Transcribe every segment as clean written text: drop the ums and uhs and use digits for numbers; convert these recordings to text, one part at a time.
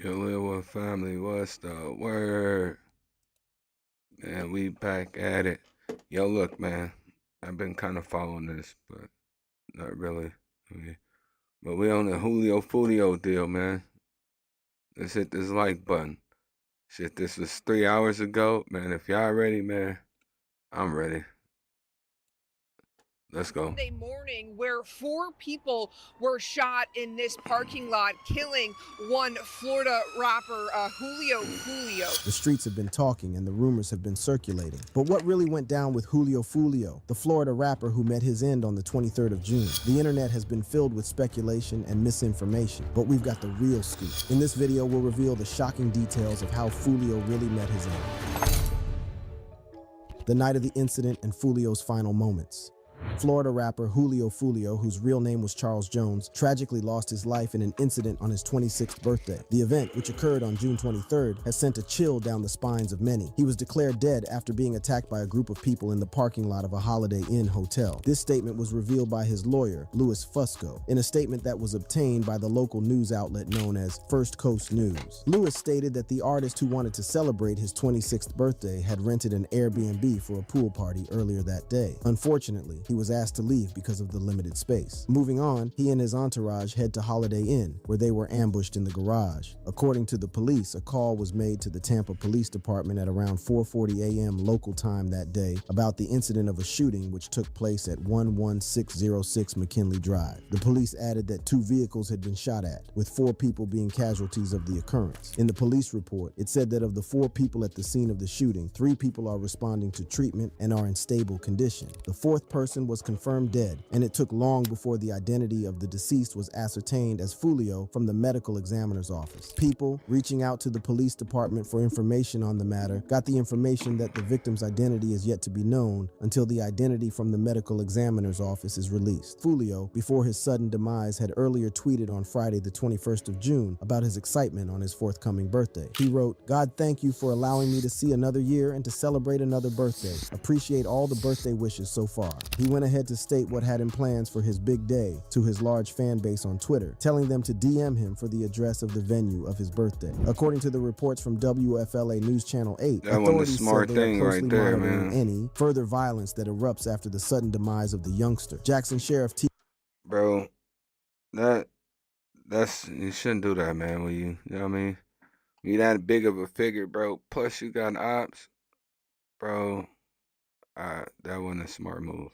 Your little family, what's the word? Man, we back at it. Yo, look, man, I've been kind of following this, but not really. Okay. But we on the Julio Foolio deal, man. Let's hit this like button. Shit, this was 3 hours ago. Man, if y'all ready, man, I'm ready. Let's go. Sunday morning, where 4 people were shot in this parking lot, killing one Florida rapper, Foolio. The streets have been talking and the rumors have been circulating. But what really went down with Julio Foolio, the Florida rapper who met his end on the 23rd of June? The internet has been filled with speculation and misinformation, but we've got the real scoop. In this video, we'll reveal the shocking details of how Foolio really met his end. The night of the incident and Foolio's final moments. Florida rapper Julio Foolio, whose real name was Charles Jones, tragically lost his life in an incident on his 26th birthday. The event, which occurred on June 23rd, has sent a chill down the spines of many. He was declared dead after being attacked by a group of people in the parking lot of a Holiday Inn hotel. This statement was revealed by his lawyer, Louis Fusco, in a statement that was obtained by the local news outlet known as First Coast News. Louis stated that the artist who wanted to celebrate his 26th birthday had rented an Airbnb for a pool party earlier that day. Unfortunately, he was asked to leave because of the limited space. Moving on, he and his entourage head to Holiday Inn, where they were ambushed in the garage. According to the police, a call was made to the Tampa Police Department at around 4:40 a.m. local time that day about the incident of a shooting which took place at 11606 McKinley Drive. The police added that 2 vehicles had been shot at, with 4 people being casualties of the occurrence. In the police report, it said that of the 4 people at the scene of the shooting, 3 people are responding to treatment and are in stable condition. The 4th person was confirmed dead, and it took long before the identity of the deceased was ascertained as Foolio from the medical examiner's office. People reaching out to the police department for information on the matter got the information that the victim's identity is yet to be known until the identity from the medical examiner's office is released. Foolio, before his sudden demise, had earlier tweeted on Friday the 21st of June about his excitement on his forthcoming birthday. He wrote, "God, thank you for allowing me to see another year and to celebrate another birthday. Appreciate all the birthday wishes so far." He went ahead to state what had in plans for his big day to his large fan base on Twitter, telling them to DM him for the address of the venue of his birthday. According to the reports from WFLA News Channel 8, That one the authorities smart said they are thing closely right there, monitoring man. any further violence that erupts after the sudden demise of the youngster. Jackson Sheriff T. Bro, that's you shouldn't do that, man. When you know what I mean? You that big of a figure, bro. Plus you got ops, bro. That wasn't a smart move.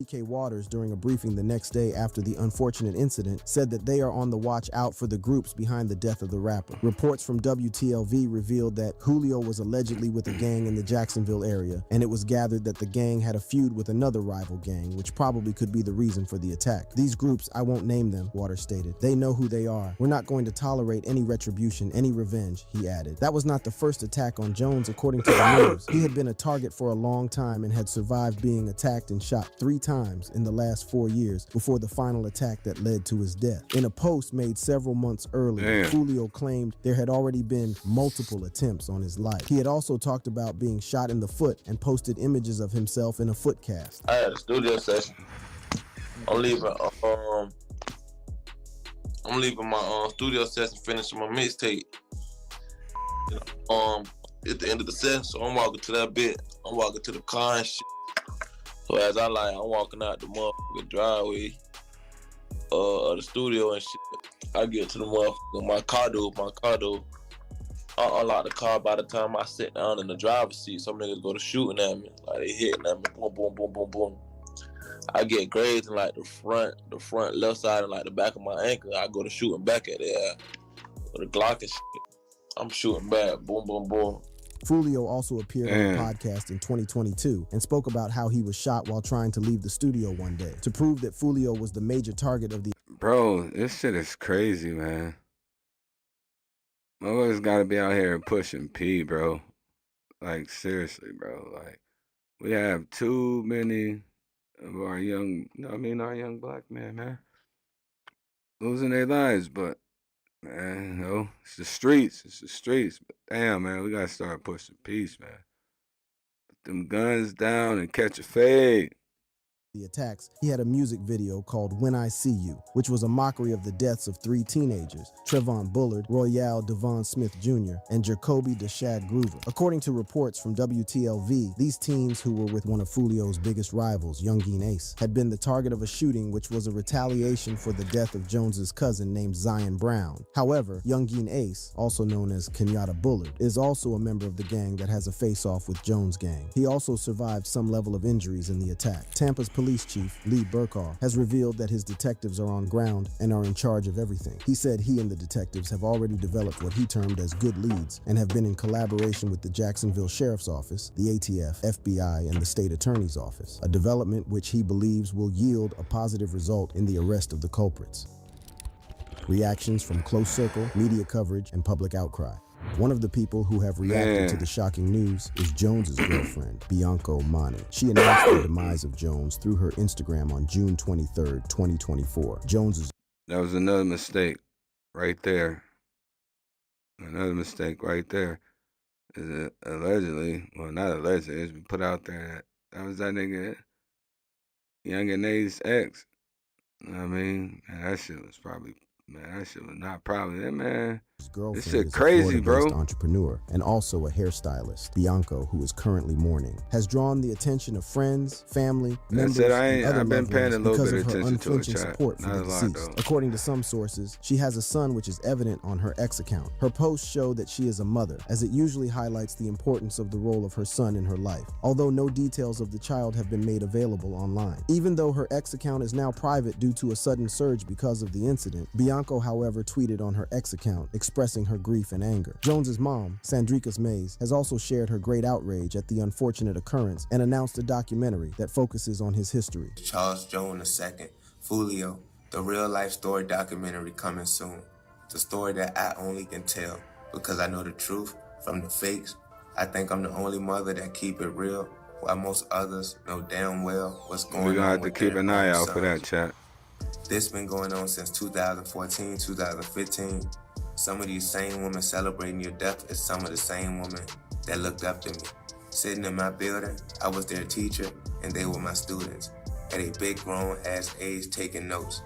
K. Waters, during a briefing the next day after the unfortunate incident, said that they are on the watch out for the groups behind the death of the rapper. Reports from WTLV revealed that Julio was allegedly with a gang in the Jacksonville area, and it was gathered that the gang had a feud with another rival gang, which probably could be the reason for the attack. "These groups, I won't name them," Waters stated. "They know who they are. We're not going to tolerate any retribution, any revenge," he added. That was not the first attack on Jones, according to the news. He had been a target for a long time and had survived being attacked and shot 3 times in the last 4 years before the final attack that led to his death. In a post made several months earlier, Foolio claimed there had already been multiple attempts on his life. He had also talked about being shot in the foot and posted images of himself in a foot cast. I had a studio session. I'm leaving. I'm leaving my studio session, finishing my mixtape. At the end of the session, so I'm walking to that bit. I'm walking to the car and shit. So as I'm walking out the motherfucking driveway of the studio and shit. I get to the motherfucker, my car door. I unlock the car. By the time I sit down in the driver's seat, some niggas go to shooting at me. Like they hitting at me, boom, boom, boom, boom, boom. I get grazed in like the front left side and like the back of my ankle. I go to shooting back at it with a Glock and shit. I'm shooting back, boom, boom, boom. Foolio also appeared on a podcast in 2022 and spoke about how he was shot while trying to leave the studio one day. To prove that Foolio was the major target of the... Bro, this shit is crazy, man. Always gotta be out here pushing P, bro. Like, seriously, bro. Like, we have too many of our young, our young black men, man, losing their lives, but man, it's the streets. It's the streets. But damn, man, we gotta start pushing peace, man. Put them guns down and catch a fade. the attacks, he had a music video called When I See You, which was a mockery of the deaths of 3 teenagers, Trevon Bullard, Royale Devon Smith Jr., and Jacoby Deshad Groover. According to reports from WTLV, these teens, who were with one of Foolio's biggest rivals, Youngeen Ace, had been the target of a shooting which was a retaliation for the death of Jones's cousin named Zion Brown. However, Youngeen Ace, also known as Kenyatta Bullard, is also a member of the gang that has a face-off with Jones' gang. He also survived some level of injuries in the attack. Tampa's police chief, Lee Burkhardt, has revealed that his detectives are on ground and are in charge of everything. He said he and the detectives have already developed what he termed as good leads and have been in collaboration with the Jacksonville Sheriff's Office, the ATF, FBI, and the State Attorney's Office, a development which he believes will yield a positive result in the arrest of the culprits. Reactions from close circle, media coverage, and public outcry. One of the people who have reacted to the shocking news is Jones's girlfriend, Bianca Omani. She announced the demise of Jones through her Instagram on June 23rd, 2024. That was another mistake right there. Another mistake right there. Is it allegedly, well, not allegedly, it's been put out there that was that nigga, Young and A's ex. You know what I mean? And that shit was probably, man, that shit was not probably that, man. This shit crazy, bro. Entrepreneur and also a hairstylist, Bianco, who is currently mourning, has drawn the attention of friends, family, members, and other I've been loved paying ones a little because bit of of her attention to it, unflinching chat. support for Not the a lot, deceased. though. According to some sources, she has a son which is evident on her ex account. Her posts show that she is a mother, as it usually highlights the importance of the role of her son in her life, although no details of the child have been made available online. Even though her ex account is now private due to a sudden surge because of the incident, Bianco, however, tweeted on her ex account expressing her grief and anger. Jones's mom, Sandricus Mays, has also shared her great outrage at the unfortunate occurrence and announced a documentary that focuses on his history. Charles Jones II, Foolio, the real-life story documentary coming soon. It's a story that I only can tell because I know the truth from the fakes. I think I'm the only mother that keep it real, while most others know damn well what's going on. We're gonna have to with keep their an eye own out for that, sons. chat. This been going on since 2014, 2015. Some of these same women celebrating your death is some of the same women that looked up to me. Sitting in my building, I was their teacher and they were my students. At a big grown ass age taking notes.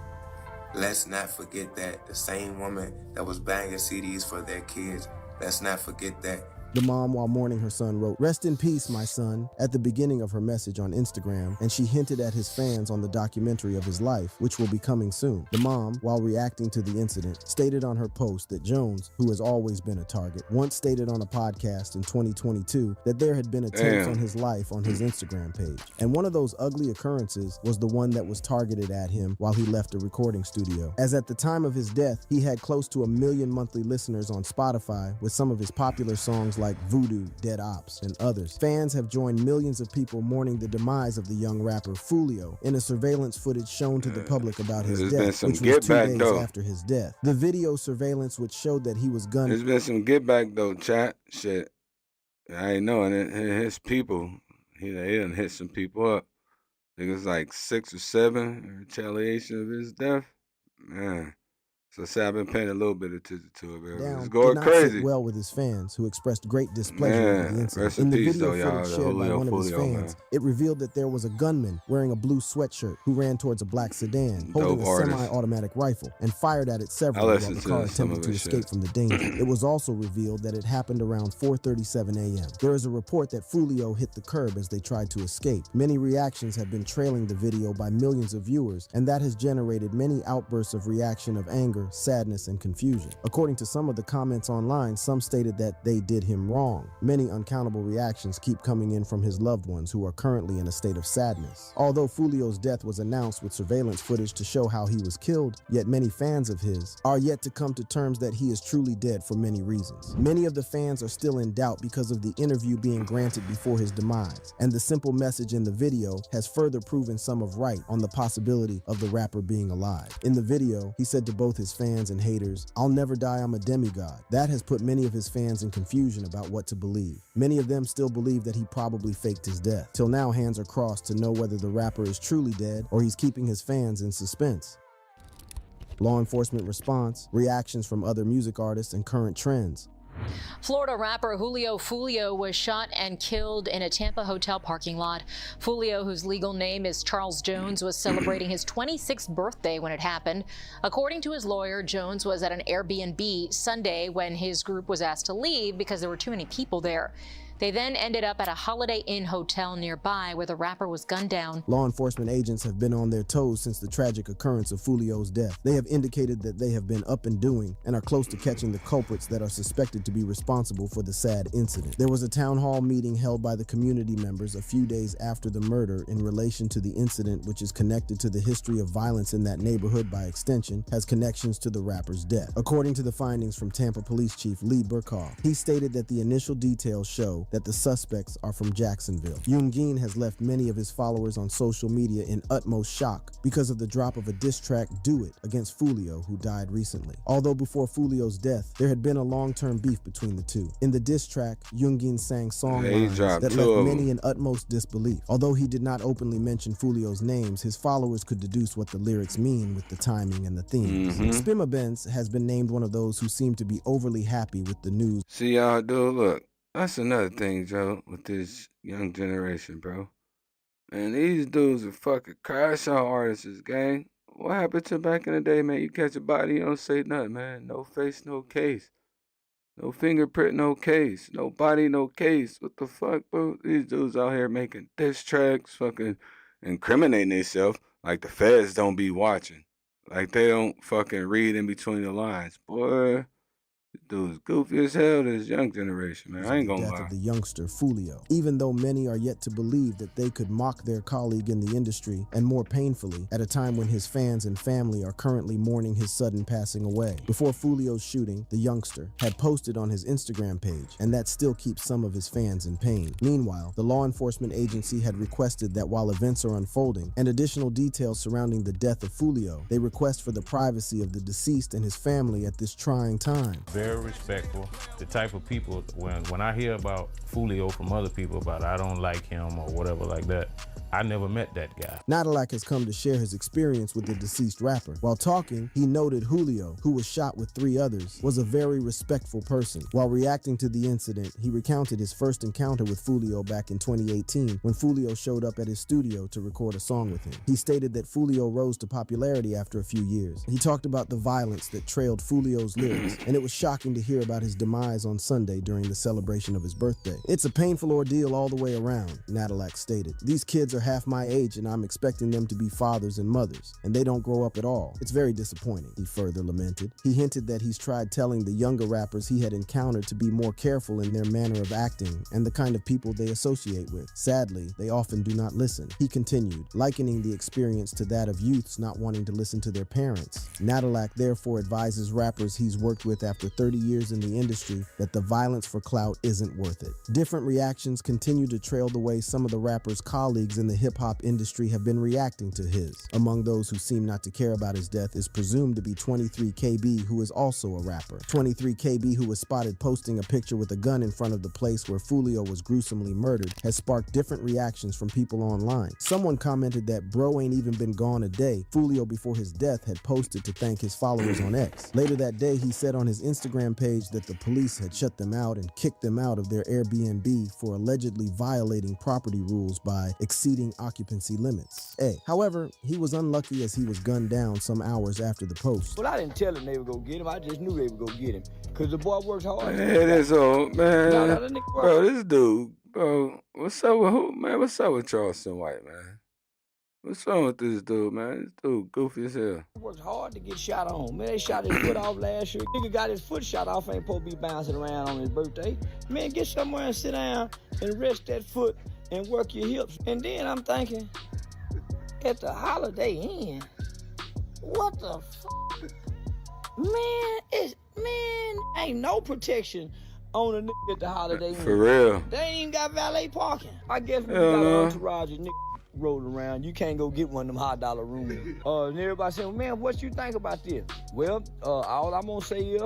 Let's not forget that the same woman that was banging CDs for their kids, let's not forget that. The mom, while mourning her son, wrote, "Rest in peace, my son," at the beginning of her message on Instagram, and she hinted at his fans on the documentary of his life, which will be coming soon. The mom, while reacting to the incident, stated on her post that Jones, who has always been a target, once stated on a podcast in 2022 that there had been attempts on his life on his Instagram page. And one of those ugly occurrences was the one that was targeted at him while he left a recording studio. As at the time of his death, he had close to 1 million monthly listeners on Spotify with some of his popular songs like Voodoo, Dead Ops, and others. Fans have joined millions of people mourning the demise of the young rapper Foolio in a surveillance footage shown to the public about his death, which was 2 days after his death. The video surveillance, which showed that he was gunned. There's been some get back though, chat. Shit, I ain't knowing it. His people, he done hit some people up. I think it's like 6 or 7 in retaliation of his death. Man. So say I've been paying a little bit of attention to it, man. It's going did not crazy. sit well with his fans, who expressed great displeasure over the incident. Rest in In the peace, video though, y'all. footage shared by one of his Foolio, fans, man. it revealed that there was a gunman wearing a blue sweatshirt who ran towards a black sedan, holding a artist. semi-automatic rifle, and fired at it several while the car attempted to escape from the danger. It was also revealed that it happened around 4:37 a.m. There is a report that Foolio hit the curb as they tried to escape. Many reactions have been trailing the video by millions of viewers, and that has generated many outbursts of reaction of anger, sadness, and confusion. According to some of the comments online, some stated that they did him wrong. Many uncountable reactions keep coming in from his loved ones who are currently in a state of sadness. Although Foolio's death was announced with surveillance footage to show how he was killed, yet many fans of his are yet to come to terms that he is truly dead for many reasons. Many of the fans are still in doubt because of the interview being granted before his demise, and the simple message in the video has further proven some of right on the possibility of the rapper being alive. In the video, he said to both his fans and haters, "I'll never die, I'm a demigod." That has put many of his fans in confusion about what to believe. Many of them still believe that he probably faked his death. Till now, hands are crossed to know whether the rapper is truly dead or he's keeping his fans in suspense. Law enforcement response, reactions from other music artists, and current trends. Florida rapper Julio Foolio was shot and killed in a Tampa hotel parking lot. Foolio, whose legal name is Charles Jones, was celebrating his 26th birthday when it happened. According to his lawyer, Jones was at an Airbnb Sunday when his group was asked to leave because there were too many people there. They then ended up at a Holiday Inn hotel nearby where the rapper was gunned down. Law enforcement agents have been on their toes since the tragic occurrence of Foolio's death. They have indicated that they have been up and doing and are close to catching the culprits that are suspected to be responsible for the sad incident. There was a town hall meeting held by the community members a few days after the murder in relation to the incident, which is connected to the history of violence in that neighborhood, by extension, has connections to the rapper's death. According to the findings from Tampa Police Chief Lee Burkhardt, he stated that the initial details show that the suspects are from Jacksonville. Yoon has left many of his followers on social media in utmost shock because of the drop of a diss track, Do It, against Foolio, who died recently. Although before Foolio's death, there had been a long-term beef between the two. In the diss track, Yoon sang song lines that left many in utmost disbelief. Although he did not openly mention Foolio's names, his followers could deduce what the lyrics mean with the timing and the themes. Spimma Benz has been named one of those who seem to be overly happy with the news. See y'all, dude, look. That's another thing, Joe, with this young generation, bro. Man, these dudes are fucking crash out artists, gang. What happened to back in the day, man? You catch a body, you don't say nothing, man. No face, no case. No fingerprint, no case. No body, no case. What the fuck, bro? These dudes out here making diss tracks, fucking incriminating themselves like the feds don't be watching. Like they don't fucking read in between the lines. Boy. Dude's goofy as hell, this young generation, man. I ain't gonna lie. The death of the youngster Foolio. Even though many are yet to believe that they could mock their colleague in the industry, and more painfully, at a time when his fans and family are currently mourning his sudden passing away. Before Foolio's shooting, the youngster had posted on his Instagram page, and that still keeps some of his fans in pain. Meanwhile, the law enforcement agency had requested that while events are unfolding and additional details surrounding the death of Foolio, they request for the privacy of the deceased and his family at this trying time. Very respectful. The type of people, when I hear about Foolio from other people about I don't like him or whatever like that, I never met that guy. Nadalak has come to share his experience with the deceased rapper. While talking, he noted Julio, who was shot with 3 others, was a very respectful person. While reacting to the incident, he recounted his first encounter with Foolio back in 2018 when Foolio showed up at his studio to record a song with him. He stated that Foolio rose to popularity after a few years. He talked about the violence that trailed Foolio's lyrics, and it was shocking to hear about his demise on Sunday during the celebration of his birthday. It's a painful ordeal all the way around, Nadalak stated. These kids are half my age and I'm expecting them to be fathers and mothers, and they don't grow up at all. It's very disappointing, he further lamented. He hinted that he's tried telling the younger rappers he had encountered to be more careful in their manner of acting and the kind of people they associate with. Sadly, they often do not listen. He continued, likening the experience to that of youths not wanting to listen to their parents. Nadalak therefore advises rappers he's worked with after 30 years in the industry that the violence for clout isn't worth it. Different reactions continue to trail the way some of the rapper's colleagues in the hip-hop industry have been reacting to his. Among those who seem not to care about his death is presumed to be 23KB, who is also a rapper. 23KB, who was spotted posting a picture with a gun in front of the place where Foolio was gruesomely murdered, has sparked different reactions from people online. Someone commented that bro ain't even been gone a day. Foolio, before his death, had posted to thank his followers on X. Later that day, he said on his Instagram page that the police had shut them out and kicked them out of their Airbnb for allegedly violating property rules by exceeding occupancy limits. However, he was unlucky as he was gunned down some hours after the post. Well, I didn't tell him they would go get him. I just knew they would go get him. Because the boy works hard. Man, this old man. No, bro, this dude, bro. What's up with who, man? What's up with Charleston White, man? What's wrong with this dude, man? This dude goofy as hell. He works hard to get shot on. Man, they shot his foot off last year. Nigga got his foot shot off, ain't supposed to be bouncing around on his birthday. Man, get somewhere and sit down and rest that foot and work your hips. And then I'm thinking, at the Holiday Inn, what the f***? Man, ain't no protection on a nigga at the Holiday Inn. For real. They ain't even got valet parking. I guess when you got an entourage of niggas rolling around, you can't go get one of them high dollar rooms. And everybody saying, well, man, what you think about this? Well, all I'm gonna say is,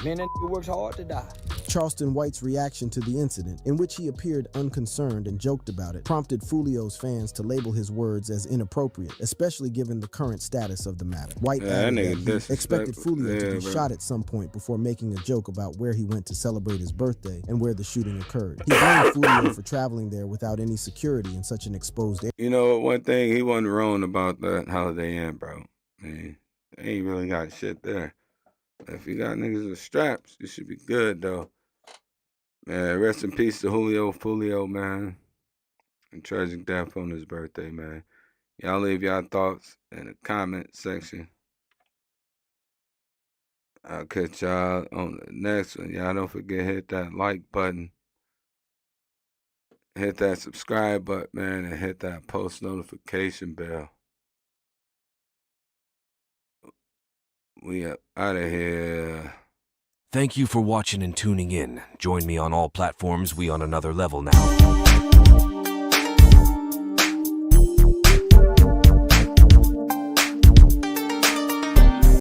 man, that nigga works hard to die. Charleston White's reaction to the incident, in which he appeared unconcerned and joked about it, prompted Foolio's fans to label his words as inappropriate, especially given the current status of the matter. White added that he expected Foolio to be shot at some point before making a joke about where he went to celebrate his birthday and where the shooting occurred. He blamed Foolio for traveling there without any security in such an exposed area. You know, one thing, he wasn't wrong about that Holiday Inn, bro. I mean, they ain't really got shit there. If you got niggas with straps, you should be good, though. Man, rest in peace to Julio Foolio, man. And tragic death on his birthday, man. Y'all leave y'all thoughts in the comment section. I'll catch y'all on the next one. Y'all don't forget, hit that like button. Hit that subscribe button, man, and hit that post notification bell. We are out of here. Thank you for watching and tuning in. Join me on all platforms. We on another level now.